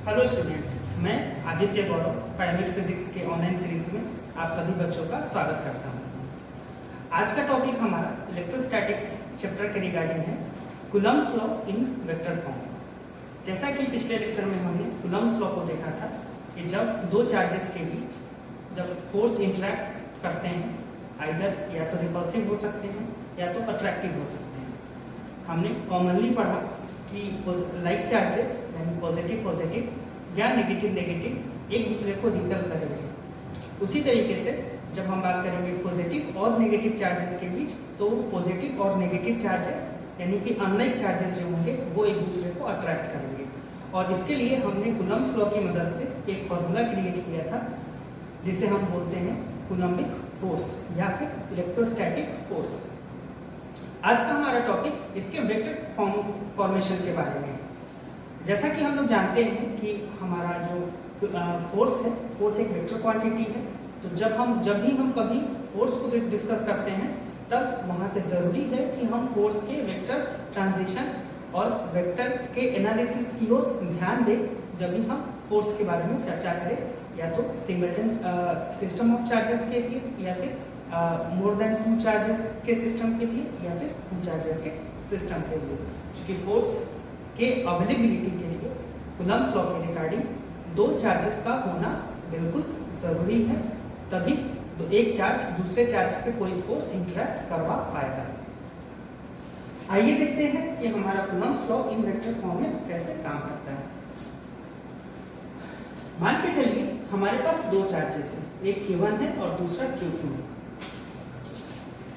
Hello students, मैं आदित्य गौरव pyramid physics के online series में आप सभी बच्चों का स्वागत करता हूं। आज का टॉपिक हमारा इलेक्ट्रोस्टैटिक्स चैप्टर के रिगार्डिंग है, Coulomb's law in vector form. जैसा कि पिछले लेक्चर में हमने कूलम्ब्स लॉ को देखा था कि जब दो चार्जेस के बीच जब फोर्स इंटरैक्ट करते हैं, आइदर या तो रिपल्सिव हो सकते हैं या तो अट्रैक्टिव हो सकते हैं। हमने कॉमनली पढ़ा कि लाइक चार्जेस यानी पॉजिटिव पॉजिटिव या नेगेटिव नेगेटिव एक दूसरे को रिपेल करेंगे। उसी तरीके से जब हम बात करेंगे पॉजिटिव और नेगेटिव चार्जेस के बीच, तो पॉजिटिव और नेगेटिव चार्जेस यानी कि अनलाइक चार्जेस जो होंगे वो एक दूसरे को अट्रैक्ट करेंगे। और इसके लिए हमने कूलम्ब्स लॉ की मदद से एक फॉर्मूला क्रिएट किया था जिसे हम बोलते हैं कूलम्बिक फोर्स या फिर इलेक्ट्रोस्टैटिक फोर्स। आज का हमारा टॉपिक इसके वेक्टर फॉर्मेशन के बारे में है। जैसा कि हम लोग जानते हैं कि हमारा जो फोर्स है, फोर्स एक वेक्टर क्वांटिटी है। तो जब भी हम कभी फोर्स को डिस्कस करते हैं, तब वहाँ पे ज़रूरी है कि हम फोर्स के वेक्टर ट्रांजिशन और वेक्टर के एनालिसिस की ओर ध्यान दें जब भी हम फोर्स के बारे में चर्चा करें, या तो सिंगलटन सिस्टम ऑफ चार्जेस के लिए, या फिर मोर देन टू चार्जेस के सिस्टम के लिए, या फिर टू चार्जेस के सिस्टम के लिए। क्योंकि फोर्स के अवेलेबिलिटी के लिए कूलम्ब्स लॉ के रिगार्डिंग दो चार्जेस का होना बिल्कुल जरूरी है, तभी तो एक चार्ज दूसरे चार्ज पे कोई फोर्स इंटरैक्ट करवा पाएगा। आइए देखते हैं कि हमारा Coulomb's law in vector form में कैसे काम करता है। मान के चलिए हमारे पास दो चार्जेस हैं, एक Q1 है और दूसरा Q2 है।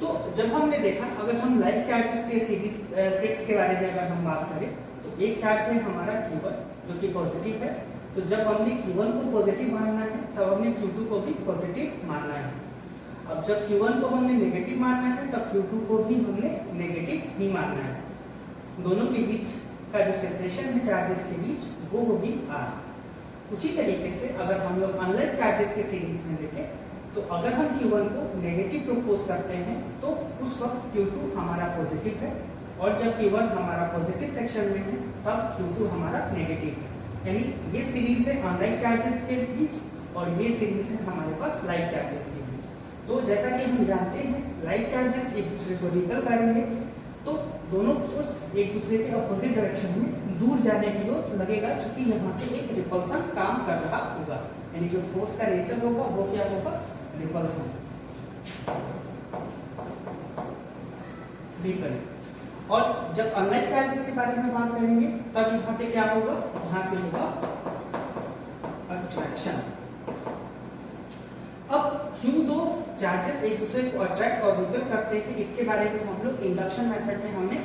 तो जब हमने देखा, अगर हम लाइक चार्जेस के सेट्स के बारे में अगर हम बात करें, तो एक चार्ज है हमारा Q1 जो कि पॉजिटिव है। तो जब हमने Q1 को पॉजिटिव मानना है, तब हमने Q2 को भी पॉजिटिव मानना है। अब जब Q1 को हमने नेगेटिव मानना है, तब Q2 को भी हमने नेगेटिव ही मानना है। दोनों के बीच का जो सेपरेशन है चार्जेस के बीच, वो होगी R। उसी तरीके से अगर हम लोग अनलाइक चार्जेस के सीरीज में देखें, तो अगर हम Q1 को नेगेटिव प्रपोज करते हैं, तो उस वक्त Q2 हमारा पॉजिटिव है, और जब Q1 हमारा पॉजिटिव सेक्शन में है, तब Q2 हमारा नेगेटिव है। यानी ये सीरीज है अनलाइक चार्जेस के बीच, और ये सीरीज है हमारे पास लाइक चार्जेस के बीच। तो जैसा कि हम जानते हैं, लाइक चार्जेस एक दूसरे को रिपेल करेंगे, तो दोनों फोर्स एक दूसरे के अपोजिट डायरेक्शन में दूर जाने की ओर लगेगा, क्योंकि यहाँ पे एक रिपल्सन काम कर रहा होगा। यानी जो फोर्स का नेचर होगा वो क्या होगा, रिपल्सन, रिपेल। और जब अनलाइक चार्जेस के बारे में बात करेंगे, तब यहाँ पे क्या होगा, यहाँ पे होगा अट्रैक्शन। अब क्यों दो चार्जेस एक दूसरे को अट्रैक्ट और रिपेल करते हैं, इसके बारे में हम लोग इंडक्शन मेथड में हमने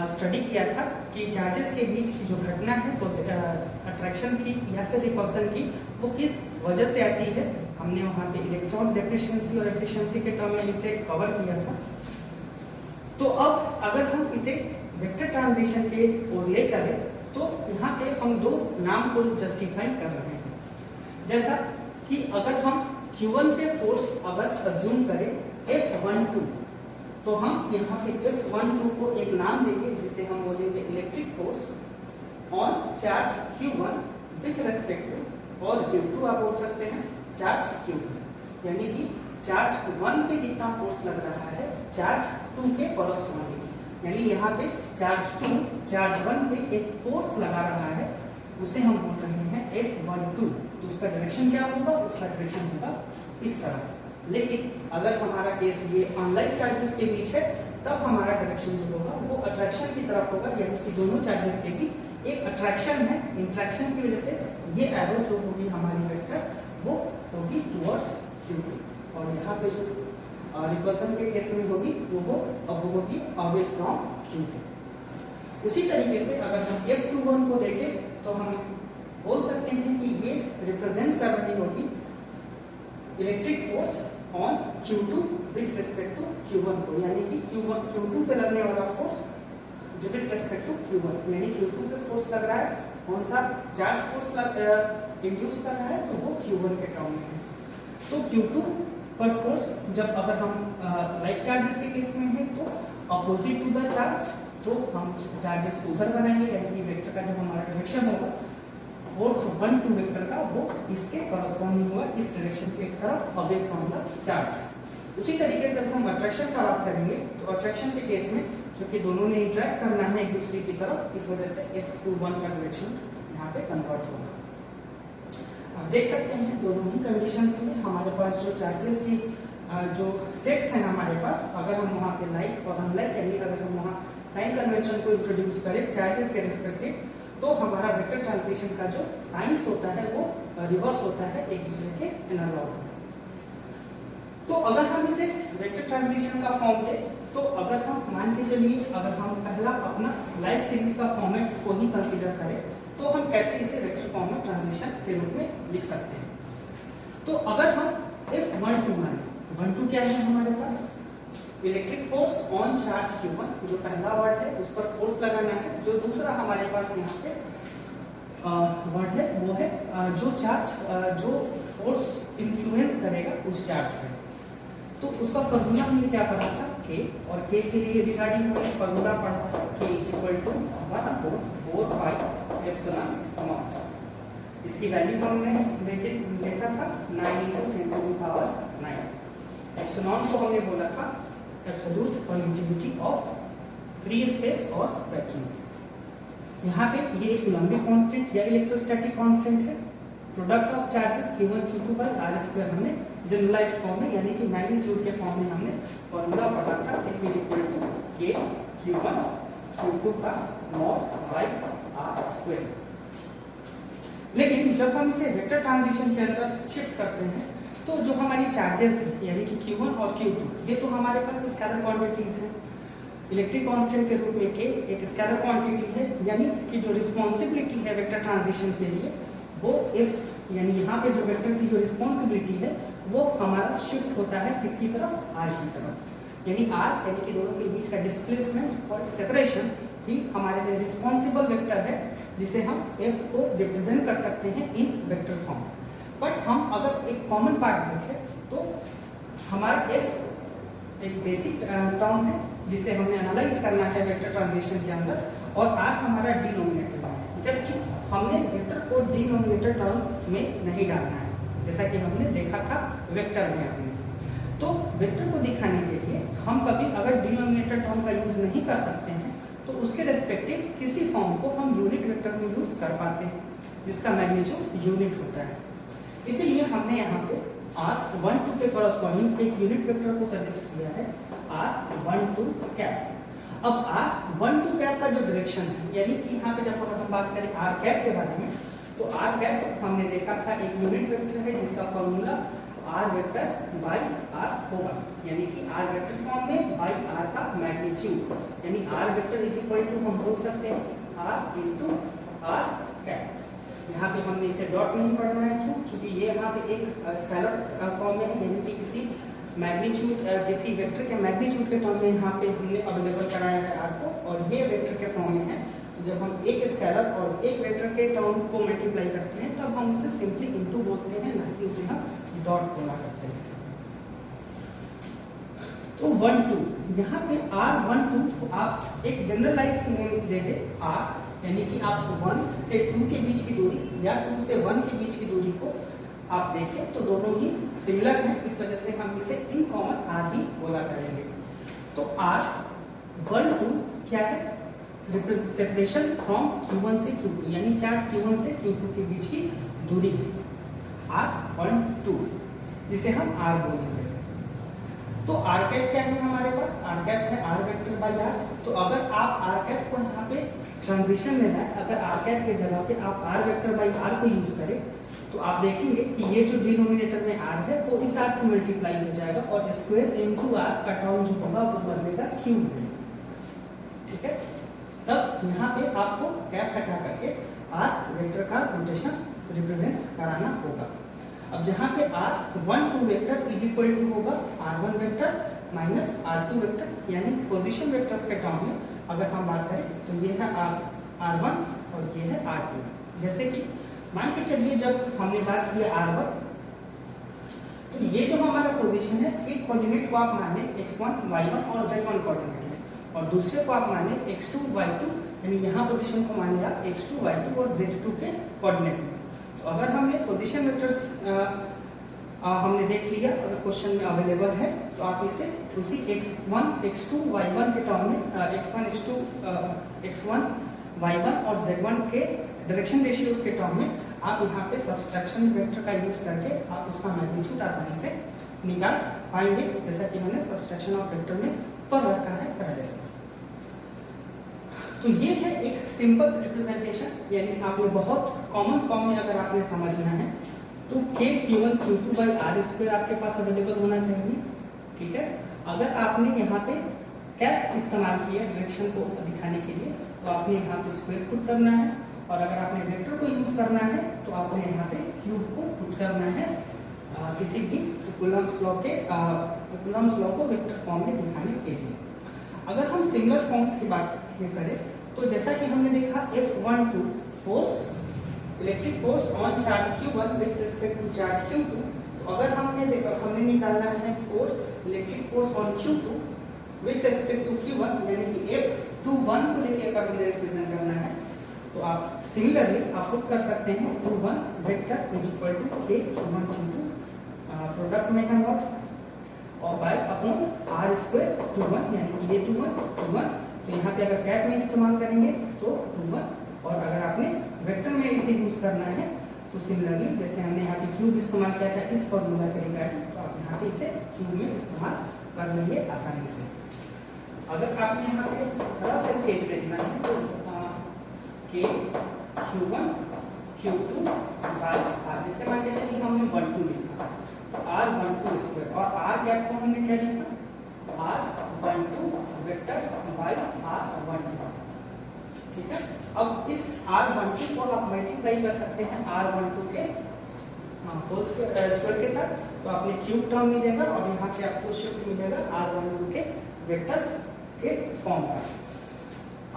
स्टडी किया था कि चार्जेस के बीच की जो घटना है अट्रैक्शन की या फिर रिपल्सन की, वो किस वजह से आती है। हमने वहाँ पे इलेक्ट्रॉन डेफिशिएंसी और एफिशिएंसी के टर्म में इसे कवर किया था। तो अब अगर हम इसे वेक्टर ट्रांजिशन के ओर ले चले, तो यहाँ पे हम दो नाम को जस्टिफाई कर रहे हैं। जैसा कि अगर हम Q1 पे फोर्स अगर अज्यूम करें F12, तो हम यहाँ पे F12 को एक नाम देंगे जिसे हम बोलेंगे electric force on charge Q1 with respect to, और Q2 आप बोल सकते हैं चार्ज Q2। यानी कि चार्ज 1 पे कितना फोर्स लग रहा है चार्ज 2 के कॉरस्पॉन्डिंग। यानी यहाँ पे चार्ज 2 चार्ज 1 पे एक फोर्स लगा रहा है, उसे हम बोल रहे हैं F12। तो उसका डायरेक्शन क्या होगा, उसका डायरेक्शन होगा इस तरह। लेकिन अगर हमारा केस ये अनलाइक चार्जेस के बीच है, तब हमारा डायरेक्शन जो होगा वो अट्रैक्शन की तरफ होगा। यानी कि दोनों चार्जेस के बीच एक अट्रैक्शन है, इंट्रैक्शन की वजह से ये एरो जो होगी हमारी वेक्टर, वो होगी टुवर्ड्स Q2। और यहाँ पे जो रिपल्सन के केस में होगी वो होगी अवे फ्रॉम Q2। उसी तरीके से अगर हम F21 को देखें, तो हम बोल सकते हैं कि ये रिप्रेजेंट कर रही होगी electric force on Q2 with respect to Q1 को। यानी कि Q2 पे लगने वाला फोर्स जो विथ रिस्पेक्ट टू Q1, यानी Q2 पे फोर्स लग रहा है, कौन सा चार्ज फोर्स इंड्यूस कर रहा है, तो वो Q1 के टर्म में है। तो Q2 पर फोर्स जब अगर हम लाइक चार्जेस के केस में है, तो अपोजिट टू द चार्ज, तो हम चार्जेस उधर बनाएंगे, यानी कि वेक्टर का जो हमारा डायरेक्शन होगा फोर्स 1 2 वेक्टर का वो इसके कॉरस्पॉन्डिंग होगा, इस डायरेक्शन की तरफ अवे फ्रॉम द चार्ज। उसी तरीके से जब हम अट्रैक्शन का बात करेंगे तो अट्रैक्शन के केस में क्योंकि दोनों ने इंटरेक्ट करना है एक दूसरे की तरफ, इस वजह से F21 का डायरेक्शन यहाँ पे कन्वर्ट होगा। आप देख सकते हैं दोनों ही कंडीशंस में हमारे पास जो चार्जेस की जो सेट्स हैं हमारे पास, अगर हम वहाँ पे लाइक और अनलाइक यानी अगर हम वहाँ साइन कन्वेंशन को इंट्रोड्यूस करें चार्जेस के रिस्पेक्टिव, तो हमारा वेक्टर ट्रांजिशन का जो साइंस होता है वो रिवर्स होता है एक दूसरे के एनालॉग। तो अगर हम इसे वेक्टर ट्रांजिशन का फॉर्म दें तो अगर हम मान के चलिए अगर हम पहला अपना लाइक सीरीज का फॉर्मेट को ही कंसीडर करें तो हम कैसे इसे वेक्टर फॉर्म में ट्रांजिशन के रूप में लिख सकते हैं। तो अगर हम F12 माने, 12 क्या है हमारे पास, electric force on charge Q1, जो पहला वर्ड है उस पर फोर्स लगाना है। जो दूसरा हमारे पास यहाँ पे वर्ड है वो है जो चार्ज जो फोर्स इन्फ्लुएंस करेगा उस चार्ज पे। तो उसका फॉर्मूला हमने क्या पढ़ा था, K, और K के लिए रिगार्डिंग हमने फॉर्मूला पढ़ा था K = 1/4πε0। इसकी वैल्यू हमने देखा था 9 × 10⁹। एप्सिलॉन को हमने बोला था absolute permittivity of free space और वैक्यूम। यहाँ पे ये कूलम्बिक कांस्टेंट या इलेक्ट्रोस्टैटिक कांस्टेंट है। Product of charges Q1 Q2 by r² हमने जनरलाइज्ड फॉर्म में यानी कि मैग्नीट्यूड के फॉर्म में हमने फॉर्मूला पढ़ा था F = K Q1 Q2 का mod by r²। लेकिन जब हम इसे वेक्टर ट्रांजिशन के अंदर शिफ्ट करते हैं तो जो हमारी चार्जेस है यानी कि Q1 और Q2 ये तो हमारे पास स्केलर क्वांटिटीज हैं। इलेक्ट्रिक कांस्टेंट के रूप में K एक स्केलर क्वांटिटी है, यानी कि जो रिस्पॉन्सिबिलिटी है वेक्टर ट्रांजिशन के लिए वो F यानी यहाँ पे जो वेक्टर की जो रिस्पॉन्सिबिलिटी है वो हमारा शिफ्ट होता है किसकी तरफ, R की तरफ। यानी R यानी कि दोनों के बीच का डिस्प्लेसमेंट और सेपरेशन ही हमारे लिए रिस्पॉन्सिबल वेक्टर है जिसे हम F को रिप्रेजेंट कर सकते हैं इन वेक्टर फॉर्म। बट हम अगर एक कॉमन पार्ट देखें तो हमारा F एक बेसिक टर्म है जिसे हमें एनालाइज करना है वेक्टर ट्रांजिशन के अंदर, और R हमारा डिनोमिनेटर है, जबकि हमने वेक्टर को डिनोमिनेटर टर्म में नहीं डालना है जैसा कि हमने देखा था वेक्टर में अपने। तो वेक्टर को दिखाने के लिए हम कभी अगर डिनोमिनेटर टर्म का यूज नहीं कर सकते हैं तो उसके रेस्पेक्टिव किसी फॉर्म को हम यूनिट वेक्टर में यूज कर पाते हैं जिसका मैग्नीट्यूड यूनिट होता है। इसीलिए हमने यहाँ पे R12 के कॉरस्पॉन्डिंग एक यूनिट वेक्टर को सजेस्ट किया है R12 कैप। अब R12 कैप का जो डायरेक्शन है यानी कि यहाँ पे जब हम बात करें R कैप के बारे में तो R कैप हमने देखा था एक यूनिट वेक्टर है जिसका formula R vector by R होगा, यानी कि R वेक्टर फॉर्म में बाई R का मैग्नीट्यूड, यानी R वेक्टर = हम बोल सकते हैं R × R कैप। यहाँ पे हमने इसे डॉट नहीं पढ़ना है क्यों, क्योंकि ये यहाँ पे एक स्केलर फॉर्म में है, यानी कि किसी मैग्नीट्यूड किसी वेक्टर के मैग्नीट्यूड के टर्म में यहाँ पे हमने अवेलेबल कराया है R को, और ये वेक्टर के फॉर्म में है। तो जब हम एक स्केलर और एक वेक्टर के टर्म को मल्टीप्लाई करते हैं तब हम उसे सिंपली इनटू बोलते हैं, ना कि उसे हम डॉट बोला करते हैं। तो 1 2 यहाँ पे R12 को आप एक जनरलाइज नेम दे दे R, यानी कि आप 1 से 2 के बीच की दूरी या 2 से 1 के बीच की दूरी को आप देखें तो दोनों ही सिमिलर हैं, इस वजह से हम इसे इन कॉमन R ही बोला करेंगे। तो R12 क्या है, सेपरेशन फ्रॉम Q1 से Q2, यानी चार्ज Q1 से Q2 के बीच की दूरी है R12, जिसे हम R बोलेंगे। तो R कैप क्या है हमारे पास, R कैप है R वेक्टर बाई R। तो अगर आप R कैप को यहाँ पे ट्रांजिशन लेना है, अगर R कैप के जगह पे आप R वेक्टर बाई R को यूज करें तो आप देखेंगे कि ये जो डिनोमिनेटर में R है वो इस R से मल्टीप्लाई हो जाएगा और स्क्वायर इनटू R का टर्म जो होगा वो बदलेगा क्यूब में, ठीक है। तब यहाँ पे आपको कैप हटा करके R वेक्टर का रोटेशन रिप्रेजेंट कराना होगा। अब जहाँ पे R12 वेक्टर = होगा R1 vector minus R2 vector, यानी पोजीशन वेक्टर्स के टर्म में अगर हम बात करें तो ये है R1 और ये है R2। जैसे कि मान के चलिए जब हमने बात की R1 तो ये जो हमारा पोजीशन है एक कोऑर्डिनेट को आप माने x1 y1 और z1 कोऑर्डिनेट है, और दूसरे को आप माने x2 y2, यानी यहाँ पोजीशन को माने आप x2 y2 और z2 के कोऑर्डिनेट में। तो अगर हमने पोजीशन वेक्टर्स हमने देख लिया, अगर क्वेश्चन में अवेलेबल है तो आप इसे उसी x1 x2 y1 के टर्म में x1 x2 x1 y1 और z1 के डायरेक्शन रेशियोज के टर्म में आप यहाँ पे सब्सट्रैक्शन वेक्टर का यूज करके आप उसका मैग्नीट्यूड आसानी से निकाल पाएंगे, जैसा कि हमने सब्सट्रैक्शन ऑफ वेक्टर में पढ़ रखा है पहले से। तो ये है एक सिंपल रिप्रेजेंटेशन, यानी आपने बहुत कॉमन फॉर्म में अगर आपने समझना है तो k q1 q2 by r² आपके पास अवेलेबल होना चाहिए, ठीक है। अगर आपने यहाँ पे कैप इस्तेमाल किया डायरेक्शन को दिखाने के लिए तो आपने यहाँ पे स्क्वायर पुट करना है, और अगर आपने वेक्टर को यूज करना है तो आपने यहाँ पे क्यूब को पुट करना है किसी भी कूलम्ब्स लॉ को वेक्टर फॉर्म में दिखाने के लिए। अगर हम सिमिलर फॉर्म्स की बात करें तो जैसा कि हमने देखा F12 force electric force on charge Q1 with respect to charge Q2, तो अगर हमने निकालना है force electric force on Q2 with respect to Q1, यानी कि F21 को लेके अगर हमें रिप्रेजेंट करना है तो आप सिमिलरली आप पुट कर सकते हैं 21 vector is equal to k q1 q2 product में है नॉट और बाय अपॉन r² 21, यानी कि ये 21 तो यहाँ पे अगर कैप में इस्तेमाल करेंगे तो 21, और अगर आपने वेक्टर में इसे यूज करना है तो सिमिलरली जैसे हमने यहाँ पे क्यूब इस्तेमाल किया था इस फॉर्मूला के रिगार्डिंग, तो आप यहाँ पे इसे क्यूब में इस्तेमाल कर लेंगे आसानी से। अगर आपने यहाँ पे रफ स्केच देखना है तो k q1 q2 bye r, जैसे मान के चलिए हमने 12 लिखा r12² और r कैप को हमने क्या लिखा r12 वेक्टर बाय r12, ठीक है। अब इस r12 को आप मल्टीप्लाई कर सकते हैं r12 के होल स्क्वायर के साथ, तो आपने क्यूब टर्म मिलेगा और यहाँ पे आपको शिफ्ट मिलेगा r12 के वेक्टर के फॉर्म का।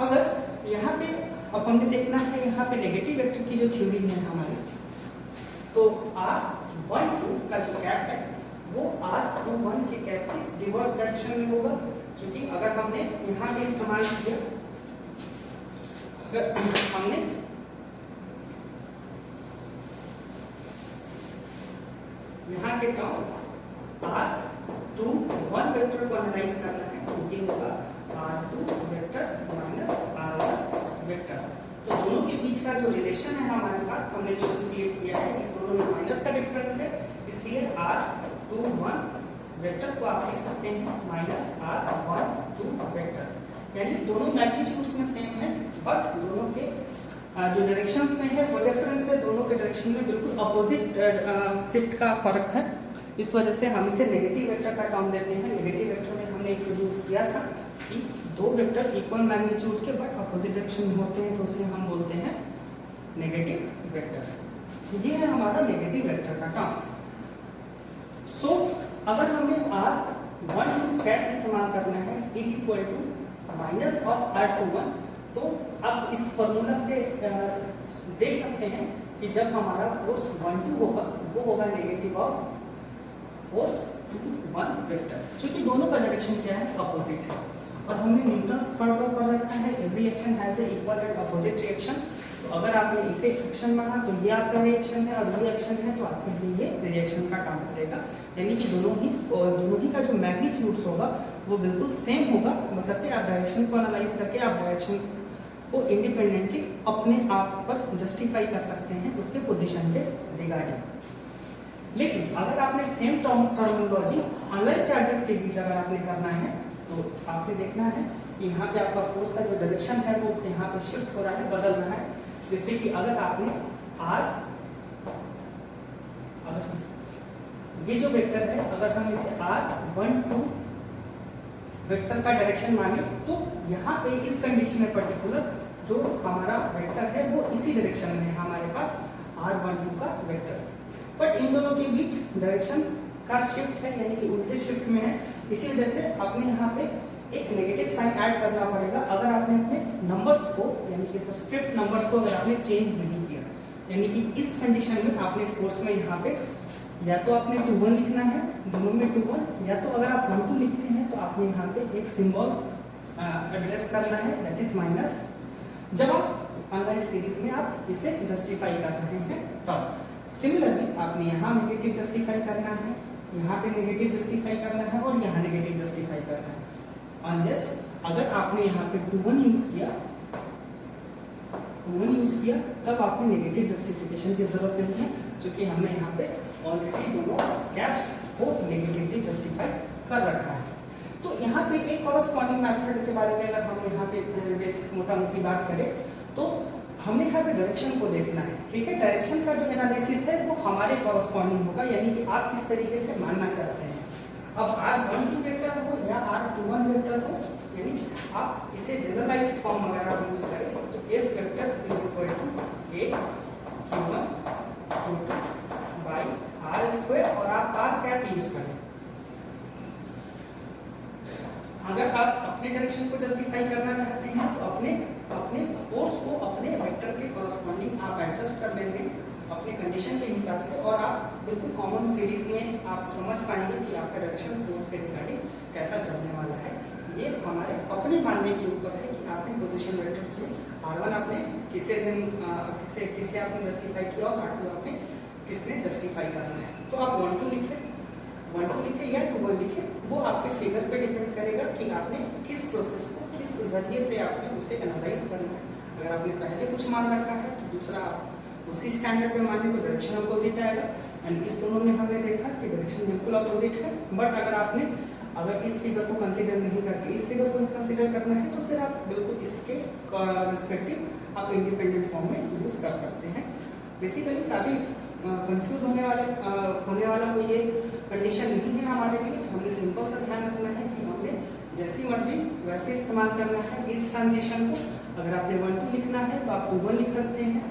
अगर यहाँ पे अब हमें देखना है यहाँ पे नेगेटिव वेक्टर की जो थ्योरी है हमारी, तो r12 का जो कैप है वो r21 के कैप के रिवर्स डायरेक्शन में होगा, क्योंकि अगर हमने यहाँ पे इस्तेमाल किया, अगर हमने यहाँ के टर्म r21 वेक्टर को एनालाइज करना है तो ये होगा r2 vector minus r1 vector. तो दोनों के बीच का जो रिलेशन है हमारे पास, हमने जो एसोसिएट किया है इस दोनों में माइनस का डिफरेंस है, इसलिए r21 वेक्टर को आप लिख सकते हैं माइनस r12 वेक्टर, यानी दोनों मैग्नीट्यूड्स में सेम है बट दोनों के जो डायरेक्शंस में है वो डिफरेंस है, दोनों के डायरेक्शन में बिल्कुल अपोजिट शिफ्ट का फर्क है। इस वजह से हम इसे नेगेटिव वेक्टर का टर्म देते हैं। नेगेटिव वेक्टर में हमने इंट्रोड्यूस किया था कि दो वेक्टर इक्वल मैग्नीट्यूड के बट अपोजिट डायरेक्शन में होते हैं तो उसे हम बोलते हैं नेगेटिव वेक्टर। ये है हमारा नेगेटिव वेक्टर का टर्म। सो अगर हमें r12 कैप इस्तेमाल करना है is equal to minus of r21, तो अब इस फॉर्मूला से देख सकते हैं कि जब हमारा फोर्स 12 होगा वो होगा नेगेटिव ऑफ फोर्स 21 वेक्टर, क्योंकि दोनों का डायरेक्शन क्या है अपोजिट है। और हमने न्यूटन्स थर्ड लॉ पढ़ रखा है, every action has a equal and opposite reaction. तो अगर आपने इसे एक्शन माना तो ये आपका रिएक्शन है और ये एक्शन है तो आपके लिए ये रिएक्शन का काम करेगा, यानी कि दोनों ही का जो मैग्नीट्यूड्स होगा वो बिल्कुल सेम होगा, बशर्ते आप डायरेक्शन को एनालाइज करके आप डायरेक्शन को इंडिपेंडेंटली अपने आप पर जस्टिफाई कर सकते हैं उसके पोजीशन के रिगार्डिंग। लेकिन अगर आपने सेम टर्मिनोलॉजी अनलाइक चार्जेस के बीच अगर आपने करना है तो आपने देखना है कि यहाँ पे आपका फोर्स का जो डायरेक्शन है वो यहाँ पे शिफ्ट हो रहा है, बदल रहा है। जैसे कि अगर आपने ये जो वेक्टर है अगर हम इसे r12 वेक्टर का डायरेक्शन माने तो यहाँ पे इस कंडीशन में पर्टिकुलर जो हमारा वेक्टर है वो इसी डायरेक्शन में है हमारे पास r12 का वेक्टर, बट इन दोनों के बीच डायरेक्शन का शिफ्ट है, यानी कि उल्टे शिफ्ट में है। इसी वजह से आपने यहाँ पे एक नेगेटिव साइन ऐड करना पड़ेगा अगर आपने अपने नंबर्स को यानी कि सब्सक्रिप्ट नंबर्स को अगर आपने चेंज नहीं किया, यानी कि इस कंडीशन में आपने फोर्स में यहाँ पे या तो आपने 21 लिखना है, दोनों में 21, या तो अगर आप 12 लिखते हैं तो आपने यहाँ पे एक सिंबल एड्रेस करना है दैट इज माइनस। जब आप अनलाइन सीरीज में आप इसे जस्टिफाई कर रहे हैं तब। सिमिलरली आपने यहाँ नेगेटिव जस्टिफाई करना है, यहाँ पे नेगेटिव जस्टिफाई करना है और यहाँ नेगेटिव जस्टिफाई करना है। अनलेस अगर आपने यहाँ पे 2 1 यूज किया तब आपने नेगेटिव जस्टिफिकेशन की जरूरत नहीं है, क्योंकि हमने यहाँ पे ऑलरेडी दोनों कैप्स को नेगेटिवली जस्टिफाई कर रखा है। तो यहाँ पे एक कॉरस्पॉन्डिंग मेथड के बारे में अगर हम यहाँ पे बेसिक मोटा मोटी बात करें तो हमें यहाँ पे डायरेक्शन को देखना है, ठीक है। डायरेक्शन का जो एनालिसिस है वो हमारे कॉरस्पॉन्डिंग होगा, यानी कि आप किस तरीके से मानना चाहते हैं। अब R12 वेक्टर हो या R21 वेक्टर हो, यानी आप इसे जनरलाइज्ड फॉर्म अगर आप यूज करें तो F vector is equal to A Q1 Q2 by R square और आप R कैप यूज करें। अगर आप अपने डायरेक्शन को जस्टिफाई करना चाहते हैं तो अपने फोर्स को अपने वेक्टर के कॉरस्पॉन्डिंग आप एडजस्ट कर लेंगे अपने कंडीशन के हिसाब से, और आप बिल्कुल कॉमन सीरीज में आप समझ पाएंगे कि आपका डायरेक्शन फोर्स के रिगार्डिंग कैसा चलने वाला है। ये हमारे अपने मानने के ऊपर है कि आपने पोजीशन वेक्टर्स में R1 आपने किसे आपने जस्टिफाई किया और R2 आपने किसने जस्टिफाई करना है। तो आप 1 2 लिखे या 2 1 लिखे, वो आपके फिगर पे डिपेंड करेगा कि आपने किस प्रोसेस को किस जरिए से आपने उसे एनालाइज करना है। अगर आपने पहले कुछ मान रखा है तो दूसरा आप उसी स्टैंडर्ड पे माने तो डायरेक्शन अपोजिट आएगा। एंड इस दोनों में हमने देखा कि डायरेक्शन बिल्कुल अपोजिट है, बट अगर इस फिगर को कंसीडर नहीं करके इस फिगर को कंसीडर करना है तो फिर आप बिल्कुल इसके रिस्पेक्टिव आप इंडिपेंडेंट फॉर्म में यूज कर सकते हैं। बेसिकली काफ़ी कंफ्यूज होने वाला कोई ये कंडीशन नहीं है हमारे लिए। हमने सिंपल सा ध्यान रखना है कि हमने जैसी मर्जी वैसे इस्तेमाल करना है इस ट्रांजिशन को। अगर आपने 1 2 लिखना है तो आप 2 1 लिख सकते हैं,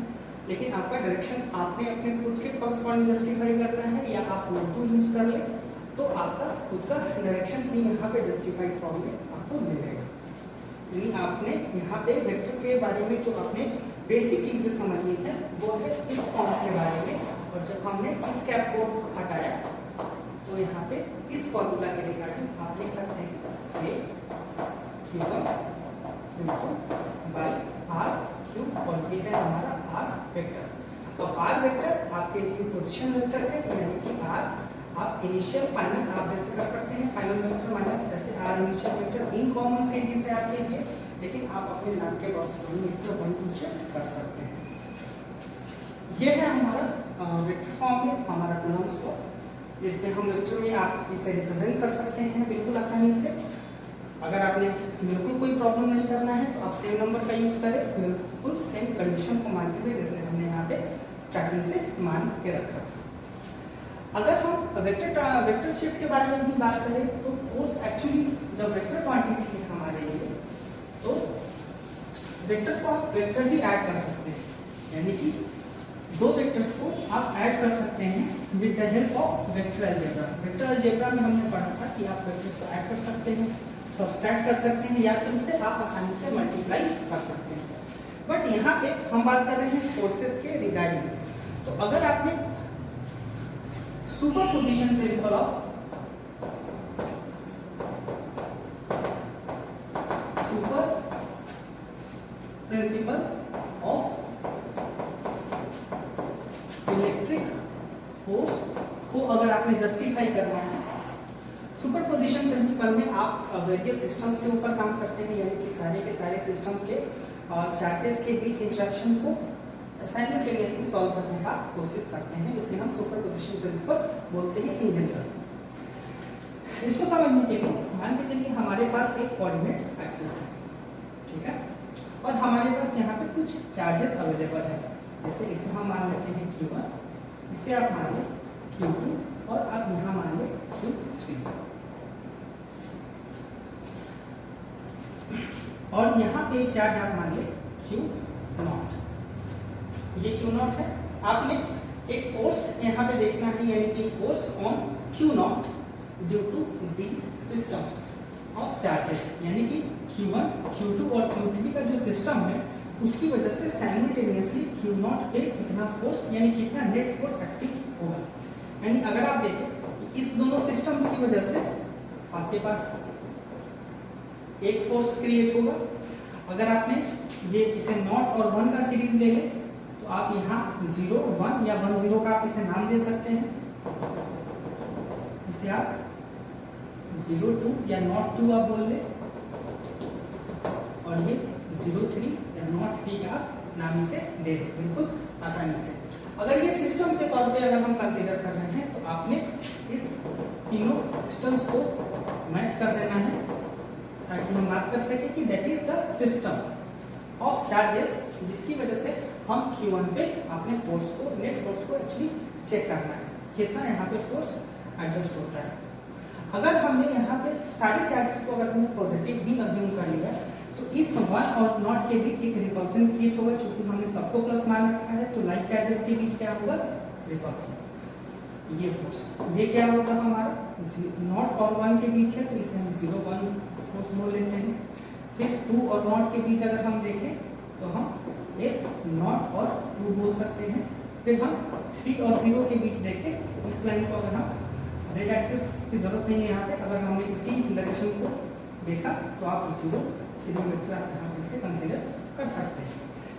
लेकिन आपका डायरेक्शन आपने अपने खुद के कॉरस्पॉन्डिंग जस्टिफाई करना है या आप 1 2 यूज कर ले तो आपका खुद का डायरेक्शन भी यहाँ पे जस्टिफाइड फॉर्म में आपको मिलेगा। यानी आपने यहाँ पे वेक्टर के बारे में जो आपने बेसिक चीजें समझनी है वो है इस फॉर्म के बारे में, और जब हमने इस कैप को हटाया तो यहाँ पे इस फॉर्मूला के रिगार्डिंग आप लिख सकते हैं A Q1 Q2 by R Q, और ये है हमारा R वेक्टर। अब R वेक्टर आपके लिए पोजीशन वेक्टर है, यानी कि R आप इनिशियल फाइनल आप जैसे कर सकते हैं फाइनल वेक्टर माइनस ऐसे R initial vector in common series है आपके लिए, लेकिन आप अपने नाम के कॉरस्पॉन्डिंग इसमें 1 2 शिफ्ट कर सकते हैं। ये है हमारा वेक्टर फॉर्म में हमारा कॉलम्स को, इसमें हम वेक्टर में आप इसे रिप्रेजेंट कर सकते हैं बिल्कुल आसानी से। अगर आपने बिल्कुल कोई प्रॉब्लम नहीं करना है तो आप सेम नंबर का यूज करें, बिल्कुल सेम कंडीशन को मानते हुए जैसे हमने यहाँ पे स्टार्टिंग से मान के रखा। अगर हम वेक्टर शिफ्ट के बारे में भी बात करें तो फोर्स एक्चुअली जब वेक्टर क्वांटिटी है हमारे लिए तो वेक्टर को आप वेक्टर भी ऐड कर सकते हैं, यानी कि 2 वेक्टर्स को आप ऐड कर सकते हैं with the help of vector algebra. Vector algebra में हमने पढ़ा था कि आप वेक्टर्स को ऐड कर सकते हैं, सब्सट्रैक्ट कर सकते हैं, या फिर उसे आप आसानी से मल्टीप्लाई कर सकते हैं। बट यहाँ पे हम बात कर रहे हैं फोर्सेस के रिगार्डिंग। तो अगर आपने superposition principle of electric force को अगर आपने जस्टिफाई करना है, सुपरपोजिशन प्रिंसिपल में आप वेरियस सिस्टम्स के ऊपर काम करते हैं, यानी कि सारे के सारे सिस्टम के चार्जेस के बीच इंटरेक्शन को साइमल्टेनियसली सॉल्व करने का कोशिश करते हैं, जिसे हम सुपरपोजिशन प्रिंसिपल बोलते हैं इन जनरल। इसको समझने के लिए मान के चलिए हमारे पास एक कोऑर्डिनेट एक्सिस है, ठीक है, और हमारे पास यहाँ पे कुछ चार्जेस अवेलेबल है। जैसे इसे हम मान लेते हैं Q1, इसे आप मान लें Q2 और आप यहाँ मान लें Q3, और यहाँ पे एक चार्ज आप मान लें Q0। ये Q0 है। आपने एक फोर्स यहाँ पे देखना है, यानी कि force on Q0 due to these systems of charges, यानी कि Q1, Q2 और Q3 का जो सिस्टम है उसकी वजह से साइमल्टेनियसली Q0 पे कितना फोर्स यानी कितना नेट फोर्स एक्टिव होगा। यानी अगर आप देखें इस दोनों सिस्टम्स की वजह से आपके पास एक फोर्स क्रिएट होगा। अगर आपने ये इसे नॉट और 1 का सीरीज ले ले तो आप यहाँ 0 1 या 1 0 का आप इसे नाम दे सकते हैं। इसे आप 0 2 या नॉट 2 आप बोल ले, और ये 0 3 या नॉट 3 का नाम इसे दे दे बिल्कुल आसानी से। अगर ये सिस्टम के तौर पे अगर हम कंसीडर कर रहे हैं तो आपने इस तीनों सिस्टम्स को मैच कर देना है ताकि हम बात कर सके कि that is the system of charges, जिसकी वजह से हम Q1 पे अपने फोर्स को, नेट फोर्स को एक्चुअली चेक करना है कितना यहाँ पे फोर्स एडजस्ट होता है। अगर हमने यहाँ पे सारे चार्जेस को अगर हमने पॉजिटिव भी अज्यूम कर लिया तो इस 1 और नॉट के बीच एक रिपल्सन क्रिएट होगा, क्योंकि हमने सबको प्लस मान रखा है। तो लाइक चार्जेस के बीच क्या होगा, रिपल्सन। ये फोर्स ये क्या होगा हमारा नॉट और 1 के बीच है, तो इसे हम 0 1 फोर्स बोल लेते हैं। फिर 2 और नॉट के बीच अगर हम देखें तो हम F नॉट और 2 बोल सकते हैं। फिर हम 3 और 0 के बीच देखें, इस लाइन को अगर हम z एक्सिस की जरूरत नहीं है यहाँ पे, अगर हमने इसी डायरेक्शन को देखा तो आप 0 3 वेक्टर आप यहाँ पे इसे कंसीडर कर सकते हैं।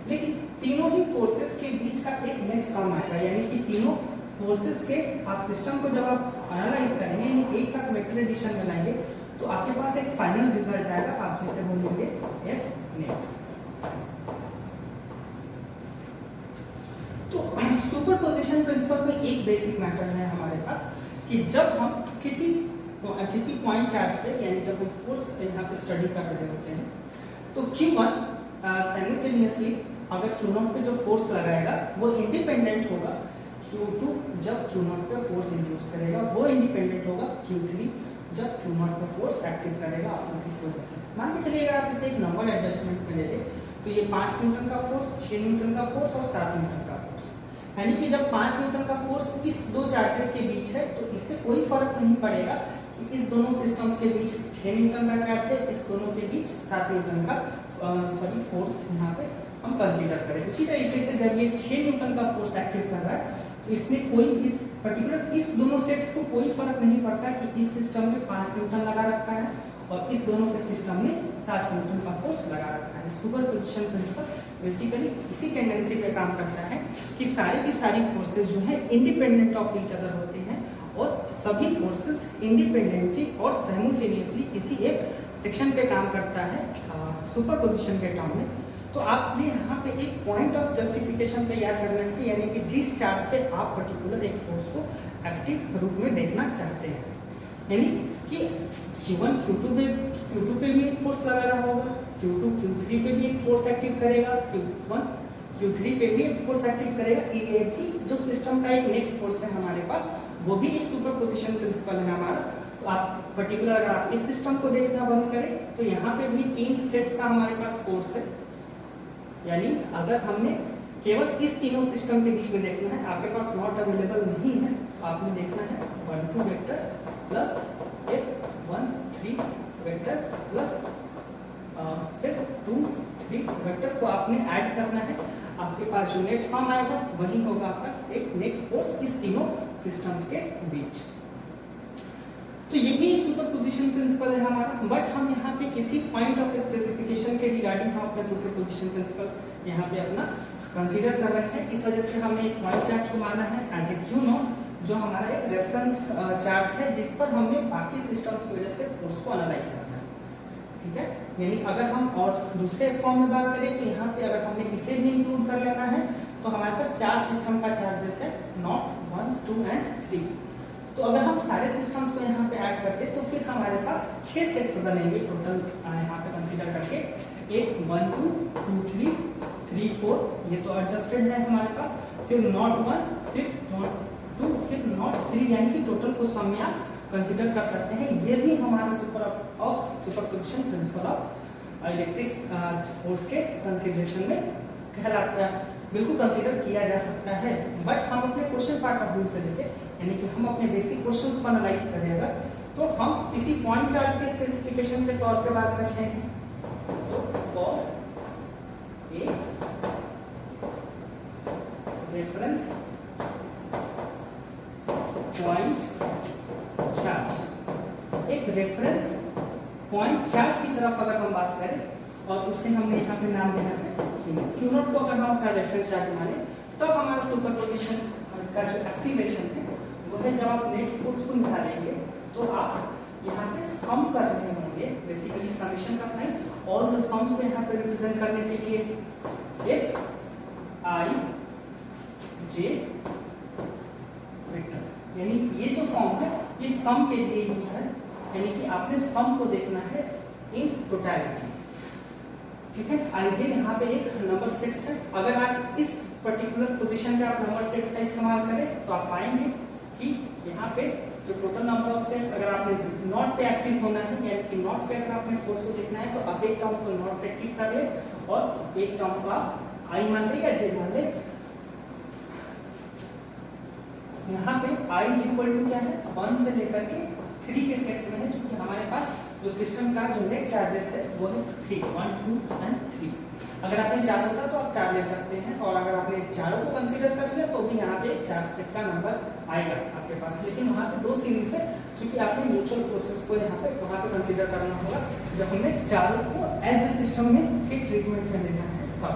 लेकिन तीनों ही फोर्सेस के बीच का एक नेट सम आएगा, यानी कि तीनों फोर्सेस के आप सिस्टम को जब आप एनालाइज करेंगे यानी एक साथ वेक्टर एडिशन में लाएंगे तो आपके पास एक फाइनल रिजल्ट आएगा, आप जिसे बोलेंगे F नेट। तो सुपरपोजिशन प्रिंसिपल में एक बेसिक मैटर है हमारे पास कि जब हम किसी पॉइंट चार्ज पे यानी जब हम फोर्स यहाँ पे स्टडी कर रहे होते हैं तो Q1 साइमल्टेनियसली अगर Q0 पे जो फोर्स लगाएगा वो इंडिपेंडेंट होगा Q2 जब Q0 पे फोर्स इंड्यूस करेगा, वो इंडिपेंडेंट होगा Q3 जब Q0 पे फोर्स एक्टिव करेगा अपनी इस वजह से। मान के चलिएगा आप इसे एक नंबर एडजस्टमेंट में ले ले तो ये 5 न्यूटन का फोर्स, 6 न्यूटन का फोर्स और 7 न्यूटन का फोर्स, यानी कि जब 5 न्यूटन का फोर्स इस दो चार्जेस के बीच है तो इससे कोई फर्क नहीं पड़ेगा कि इस दोनों सिस्टम्स के बीच 6 न्यूटन का चार्ज है, इस दोनों के बीच 7 न्यूटन का फोर्स यहाँ पे हम कंसीडर करें। उसी तरीके से जब ये 6 न्यूटन का फोर्स एक्टिव कर रहा है तो इसमें कोई इस पर्टिकुलर इस दोनों सेट्स को कोई फर्क नहीं पड़ता कि इस सिस्टम में 5 न्यूटन लगा रखा है और इस दोनों के सिस्टम में 7 न्यूटन का फोर्स लगा रखा है। सुपरपोजिशन प्रिंसिपल बेसिकली इसी टेंडेंसी पे काम करता है कि सारी की सारी फोर्सेस जो है इंडिपेंडेंट ऑफ ईच अदर होते हैं और सभी फोर्सेस इंडिपेंडेंटली और साइमल्टेनियसली किसी एक सेक्शन पे काम करता है सुपरपोजिशन के टर्म में। तो आपने यहाँ पे एक पॉइंट ऑफ जस्टिफिकेशन तैयार करना है, यानी कि जिस चार्ज पे आप पर्टिकुलर एक फोर्स को एक्टिव रूप में देखना चाहते हैं, यानी कि Q1 Q2 पे भी एक फोर्स लगा रहा होगा, Q2 Q3 पे भी एक फोर्स एक्टिव करेगा, Q1 Q3 पे भी एक फोर्स एक्टिव करेगा। ये जो सिस्टम का एक नेट फोर्स है हमारे पास वो भी एक सुपरपोजिशन प्रिंसिपल है हमारा। तो आप पर्टिकुलर अगर आप इस सिस्टम को देखना बंद करें तो यहाँ पे भी 3 सेट्स का हमारे पास फोर्स है, यानी अगर हमने केवल इस तीनों सिस्टम के बीच में देखना है, आपके पास नॉट अवेलेबल नहीं है तो आपने देखना है 1 2 vector plus F 1 3 vector plus फिर 2 3 वेक्टर को आपने ऐड करना है। आपके पास जो नेट सम आएगा वही होगा आपका एक नेट फोर्स इस तीनों सिस्टम के बीच। तो ये भी एक सुपरपोजिशन प्रिंसिपल है हमारा, बट हम यहाँ पे किसी पॉइंट ऑफ स्पेसिफिकेशन के रिगार्डिंग हम अपना सुपरपोजिशन प्रिंसिपल यहाँ पे अपना कंसीडर कर रहे हैं। इस वजह से हमने एक पॉइंट चार्ज को माना है एज ए Q0, जो हमारा एक रेफरेंस चार्ज है जिस पर हमने बाकी सिस्टम्स की वजह से फोर्स को एनालाइज करना है। ठीक है, यानी अगर हम और दूसरे फॉर्म में बात करें तो यहाँ पे अगर हमने इसे भी इंक्लूड कर लेना है तो हमारे पास 4 सिस्टम का चार्जेस है, नॉट 1 2 एंड 3। तो अगर हम सारे सिस्टम्स को यहाँ पे ऐड करते तो फिर हमारे पास 6 सेट्स बनेंगे टोटल यहाँ पे कंसीडर करके, एक 1 2 2 3 3 4, ये तो एडजस्टेड है हमारे पास, फिर नॉट 1 फिर नॉट 2 फिर नॉट 3, यानी कि टोटल को सम में आप कंसीडर कर सकते हैं। ये भी हमारा superposition principle of electric force के कंसीडरेशन में कहलाता है, बिल्कुल कंसीडर किया जा सकता है। बट हम अपने क्वेश्चन पार्ट ऑफ व्यू से देखें, यानी कि हम अपने बेसिक क्वेश्चंस को एनालाइज करें अगर, तो हम किसी पॉइंट चार्ज के स्पेसिफिकेशन के तौर पे बात करते हैं। तो for a reference point charge, एक रेफरेंस पॉइंट चार्ज की तरफ अगर हम बात करें और उसे हमने यहाँ पे नाम देना है क्यू नॉट को अगर हम अपना रेफरेंस चार्ज माने तो हमारा सुपरपोजिशन का जो एक्टिवेशन है वो है जब आप नेट फोर्स को निकालेंगे तो आप यहाँ पे सम कर रहे होंगे, बेसिकली समेशन का साइन ऑल द सम्स को यहाँ पे रिप्रेजेंट करने के लिए एक आई जे वेक्टर, यानी ये जो फॉर्म है ये सम के लिए यूज है, यानी कि आपने सम को देखना है इन टोटलिटी। ठीक है, आई जे यहाँ पे एक नंबर सेट्स है, अगर आप इस पर्टिकुलर पोजीशन पे आप नंबर सेट्स का इस्तेमाल करें तो आप पाएंगे कि यहाँ पे जो टोटल नंबर ऑफ सेट्स, अगर आपने नॉट पे एक्टिव होना है यानी कि नॉट पे अगर आपने फोर्स को देखना है तो आप एक टर्म को नॉट पे एक्टिव कर ले और एक टर्म को आप आई मान ले या जे मान ले। यहाँ पे i इक्वल टू क्या है 1 से लेकर के 3 के सेट्स में है, क्योंकि हमारे पास जो सिस्टम का जो नेट चार्जेस है वो है 3, 1, 2 एंड 3। अगर आपने 4 होता तो आप 4 ले सकते हैं, और अगर आपने चारों को कंसीडर कर लिया तो भी यहाँ पे 4 सेट का नंबर आएगा आपके पास, लेकिन वहाँ पे 2 सीरीज है क्योंकि आपने म्यूचुअल फोर्सेस को यहाँ पे वहाँ पे कंसीडर करना होगा जब हमने चारों को एज ए सिस्टम में एक ट्रीटमेंट में लेना है तब।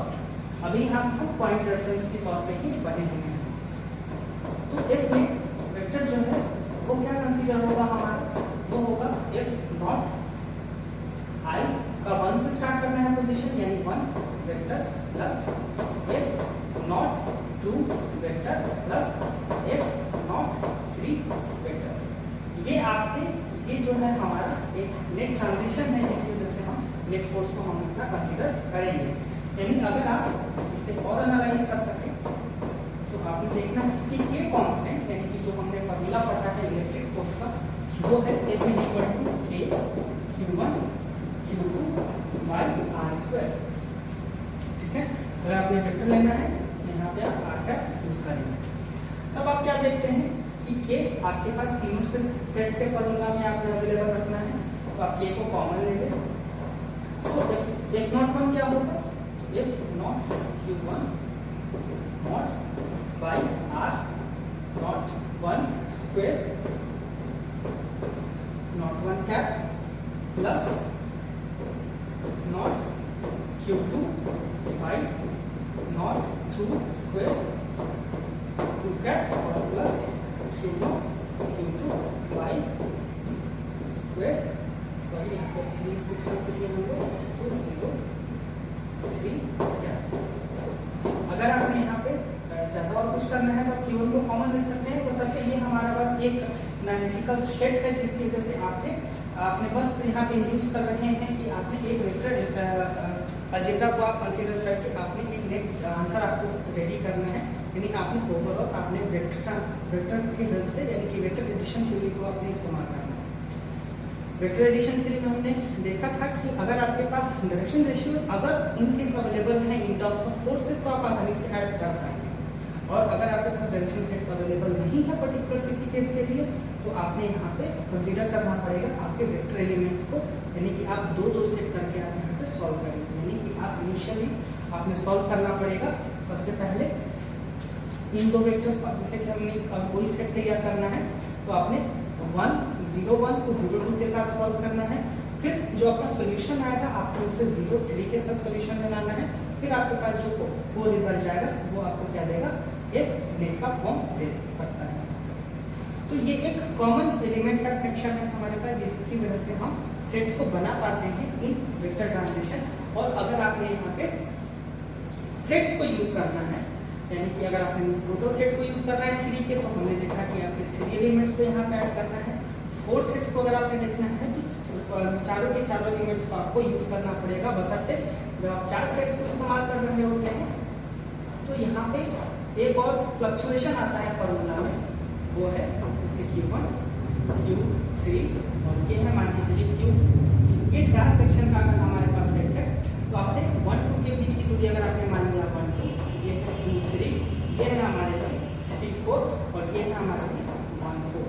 अभी हम पॉइंट रेफरेंस के तौर पर ही बने हुए हैं। तो एफ नेट वेक्टर जो है वो क्या कंसीडर होगा हमारा, वो होगा एफ नॉट आई का 1 से स्टार्ट करना है पोजीशन, यानी 1 vector plus F not 2 vector plus F not 3 vector. ये आपके ये जो है हमारा एक नेट ट्रांजिशन है जिसकी वजह से हम नेट फोर्स को हम अपना कंसीडर करेंगे। यानी अगर आप इसे और एनालाइज कर सकें तो आपने देखना है कि ये कांस्टेंट यानी कि जो हमने फार्मूला पढ़ा है इलेक्ट्रिक फोर्स का वो है F equal to K Q1 Q2 by R²। ठीक है, अगर आपने वेक्टर लेना है यहाँ पे आप R का यूज करेंगे। तब आप क्या देखते हैं कि K आपके पास तीनों से सेट्स के फार्मूला में आपने अवेलेबल रखना है, तो आप K को कॉमन ले लें तो F नॉट 1 क्या होगा, F not Q1 not by r not 1 square not 1 cap plus not q2 by not 2 square 2 cap और plus q not q2 by square, sorry यहाँ पे 3 सिस्टम के लिए हम लोग 0 3 cap। अगर आपने यहाँ पे ज़्यादा और कुछ करना है तो आप केवल को कॉमन ले सकते हैं, तो सबके ये हमारा बस एक एनालिटिकल सेट है जिसकी वजह से आपने बस यहाँ पे यूज कर रहे हैं कि आपने एक वेक्टर अलजेब्रा को आप कंसीडर करके आपने एक नेट आंसर आपको रेडी करना है, यानी आपने ओवरऑल आपने वेक्टर की हेल्प से यानी कि वेक्टर एडिशन थ्योरी को आपने इस्तेमाल करना है। वेक्टर एडिशन थ्योरी में हमने देखा था कि अगर आपके पास डायरेक्शन रेशियोज अगर इनकेस अवेलेबल है इन टर्म्स ऑफ फोर्सेस तो आप आसानी से ऐड कर पाएंगे, और अगर आपके पास डायरेक्शन सेट्स अवेलेबल नहीं है पर्टिकुलर किसी केस के लिए तो आपने यहाँ पे कंसीडर करना पड़ेगा आपके वेक्टर एलिमेंट्स को, यानी कि आप दो सेट करके आप यहाँ पे सॉल्व करेंगे। यानी कि आप इनिशियली आपने सॉल्व करना पड़ेगा सबसे पहले इन दो वेक्टर्स को, जैसे कि हमने कोई सेट तैयार करना है तो आपने 1 0 1 को 0 2 के साथ सॉल्व करना है, फिर जो आपका सोल्यूशन आएगा आपको उसे 0 3 के साथ सोल्यूशन बनाना है, फिर आपके पास जो वो रिजल्ट आएगा वो आपको क्या देगा, एक नेट का फॉर्म दे सकता है। तो ये एक कॉमन एलिमेंट का सेक्शन है हमारे पास जिसकी वजह से हम सेट्स को बना पाते हैं इन वेक्टर ट्रांजिशन। और अगर आपने यहाँ पे सेट्स को यूज करना है, यानी कि अगर आपने टोटल सेट को यूज करना है 3 के, तो हमने देखा कि आपने 3 एलिमेंट्स को यहाँ पे ऐड करना है। 4 सेट्स को अगर आपने देखना है तो चारों के चारों एलिमेंट्स को आपको यूज करना पड़ेगा, बशर्ते जब आप 4 सेट्स को इस्तेमाल कर रहे होते हैं तो यहाँ पे एक और फ्लक्चुएशन आता है फॉर्मूला में, वो है जैसे Q1 Q3 और ये है मान के चलिए Q4। ये 4 सेक्शन का अगर हमारे पास सेट है तो आपने 1 2 के बीच की दूरी अगर आपने मान लिया 1 2, ये है 2 3, ये है हमारे लिए 3 4 और ये है हमारे लिए 1 4।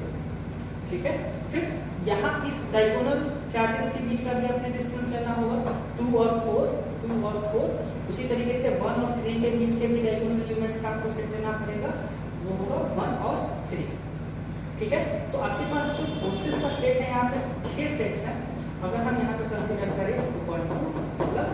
ठीक है, फिर यहाँ इस डायगोनल चार्जेस के बीच का भी आपने डिस्टेंस लेना होगा 2 और 4। उसी तरीके से 1 और 3 के बीच के भी डायगोनल एलिमेंट्स का आपको सेट लेना पड़ेगा, वो होगा 1 और 3। ठीक है, तो आपके पास जो फोर्सेस का सेट है यहाँ पे 6 सेट्स हैं। अगर हम यहाँ पे कंसीडर करें तो 1 2 प्लस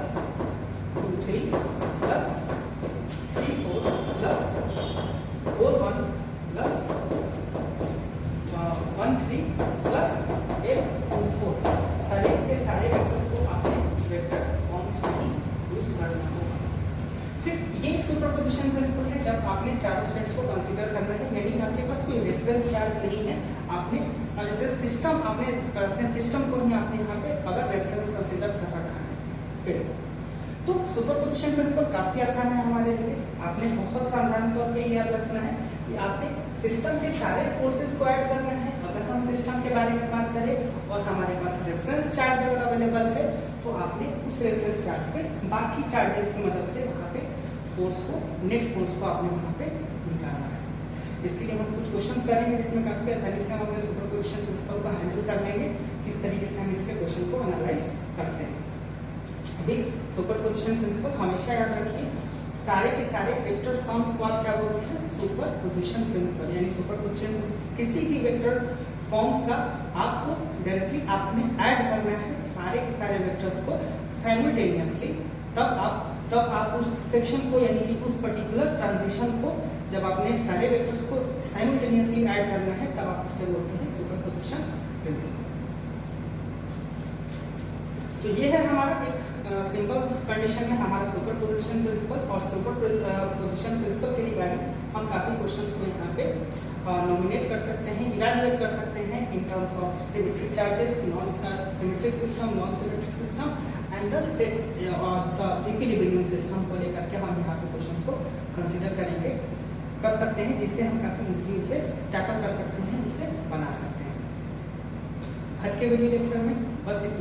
सुपरपोजिशन प्रिंसिपल है जब आपने चारों सेट्स को कंसीडर करना है, यानी आपके पास कोई रेफरेंस चार्ज नहीं है, आपने एज ए सिस्टम आपने अपने सिस्टम को ही आपने यहाँ पे अगर रेफरेंस कंसीडर कर रखा है फिर तो सुपरपोजिशन प्रिंसिपल काफी आसान है हमारे लिए। आपने बहुत साधारण तौर पे याद रखना है कि आपने सिस्टम के सारे फोर्सेस को ऐड करना है। अगर हम सिस्टम के बारे में बात करें और हमारे पास रेफरेंस चार्ज अगर अवेलेबल है तो आपने उस रेफरेंस चार्ज पे बाकी चार्जेस की मदद से वहाँ पे फोर्स को, नेट फोर्स को आपने वहाँ पे निकालना है। इसके लिए हम कुछ क्वेश्चंस करेंगे जिसमें काफी आसानी से हम अपने सुपरपोजिशन प्रिंसिपल को हैंडल कर लेंगे, किस तरीके से हम इसके क्वेश्चन को एनालाइज करते हैं। अभी सुपरपोजिशन प्रिंसिपल हमेशा याद रखिए, सारे के सारे वेक्टर सम्स को आप क्या बोलते हैं, सुपरपोजिशन प्रिंसिपल, यानी सुपरपोजिशन किसी भी वेक्टर फॉर्म्स का आपको डायरेक्टली आपने ऐड करना है सारे के सारे वेक्टर्स को साइमल्टेनियसली, तब आप उस सेक्शन को यानी कि उस पर्टिकुलर ट्रांजिशन को जब आपने सारे वेक्टर्स को साइमल्टेनियसली ऐड करना है तब आप उसे बोलते हैं सुपरपोजिशन प्रिंसिपल। तो ये है हमारा एक सिंपल कंडीशन में हमारा सुपरपोजिशन प्रिंसिपल, और सुपरपोजिशन प्रिंसिपल के रिगार्डिंग हम काफी क्वेश्चंस को यहाँ पे नॉमिनेट कर सकते हैं, इवैल्यूएट कर सकते हैं in terms of symmetric charges, non symmetric system, non symmetric system and the sets और द इक्विलिब्रियम सिस्टम को लेकर के हम यहाँ पे क्वेश्चंस को कंसीडर करेंगे, कर सकते हैं, जिससे हम काफी इजीली उसे टैकल कर सकते हैं, उसे बना सकते हैं। आज के वीडियो लेक्चर में बस इतना।